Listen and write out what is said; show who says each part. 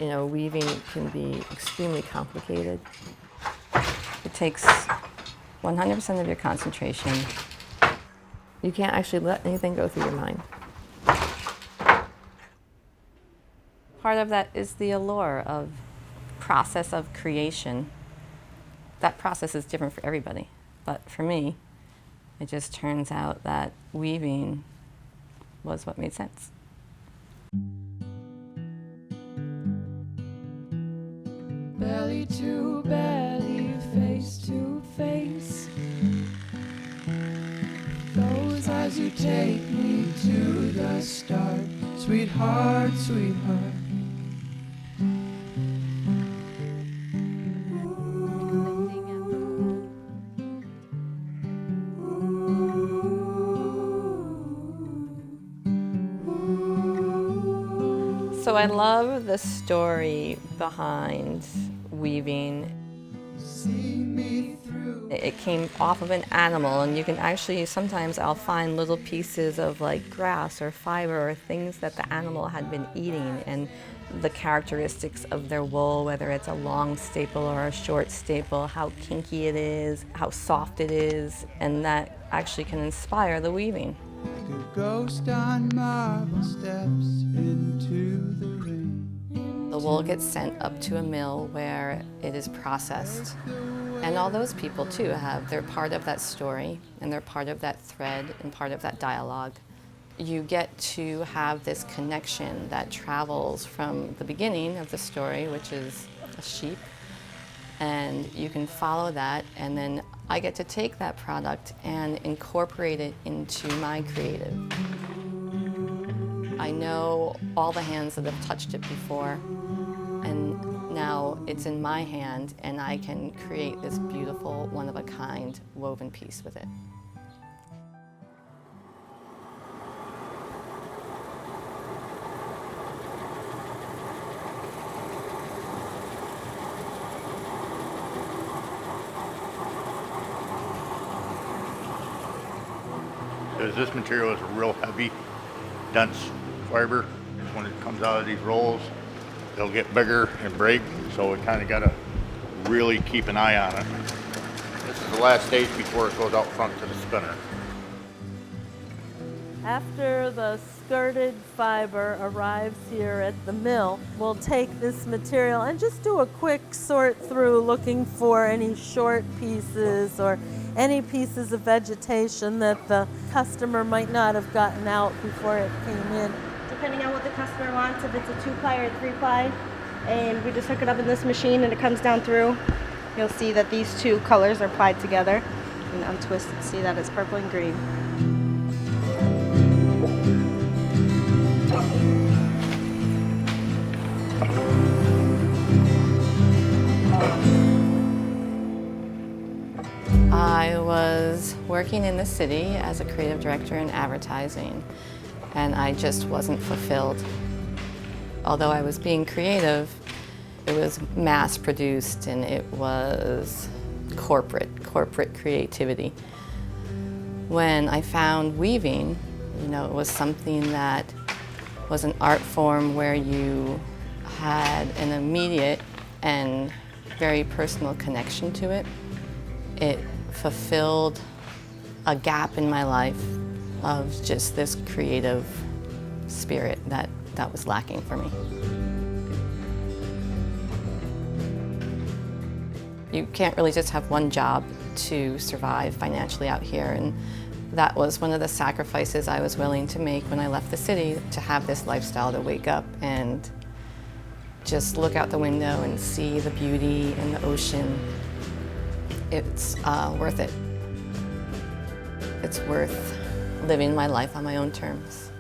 Speaker 1: You know, weaving can be extremely complicated. It takes 100% of your concentration. You can't actually let anything go through your mind. Part of that is the allure of process of creation. That process is different for everybody, but for me, it just turns out that weaving was what made sense.
Speaker 2: Belly to belly, face to face. Those eyes you take me to the start. Sweetheart, sweetheart.
Speaker 1: So I love the story behind weaving. It came off of an animal, and you can actually, sometimes I'll find little pieces of like grass or fiber or things that the animal had been eating, and the characteristics of their wool, whether it's a long staple or a short staple, how kinky it is, how soft it is, and that actually can inspire the weaving.
Speaker 2: A ghost on marble steps into the rain.
Speaker 1: The wool gets sent up to a mill where it is processed. And all those people too they're part of that story, and they're part of that thread and part of that dialogue. You get to have this connection that travels from the beginning of the story, which is a sheep, and you can follow that, and then I get to take that product and incorporate it into my creative. I know all the hands that have touched it before, and now it's in my hand, and I can create this beautiful, one-of-a-kind woven piece with it.
Speaker 3: Because this material is a real heavy, dense fiber. When it comes out of these rolls, they'll get bigger and break, so we kind of got to really keep an eye on it. This is the last stage before it goes out front to the spinner.
Speaker 4: After the skirted fiber arrives here at the mill, we'll take this material and just do a quick sort through, looking for any short pieces or any pieces of vegetation that the customer might not have gotten out before it came in.
Speaker 5: Depending on what the customer wants, if it's a 2-ply or a 3-ply, and we just hook it up in this machine and it comes down through, you'll see that these two colors are plied together, and untwist and see that it's purple and green.
Speaker 1: I was working in the city as a creative director in advertising, and I just wasn't fulfilled. Although I was being creative, it was mass-produced, and it was corporate creativity. When I found weaving, you know, it was something that was an art form where you had an immediate and very personal connection to it. It fulfilled a gap in my life of just this creative spirit that was lacking for me. You can't really just have one job to survive financially out here, and that was one of the sacrifices I was willing to make when I left the city, to have this lifestyle, to wake up and just look out the window and see the beauty and the ocean. It's worth it. It's worth living my life on my own terms.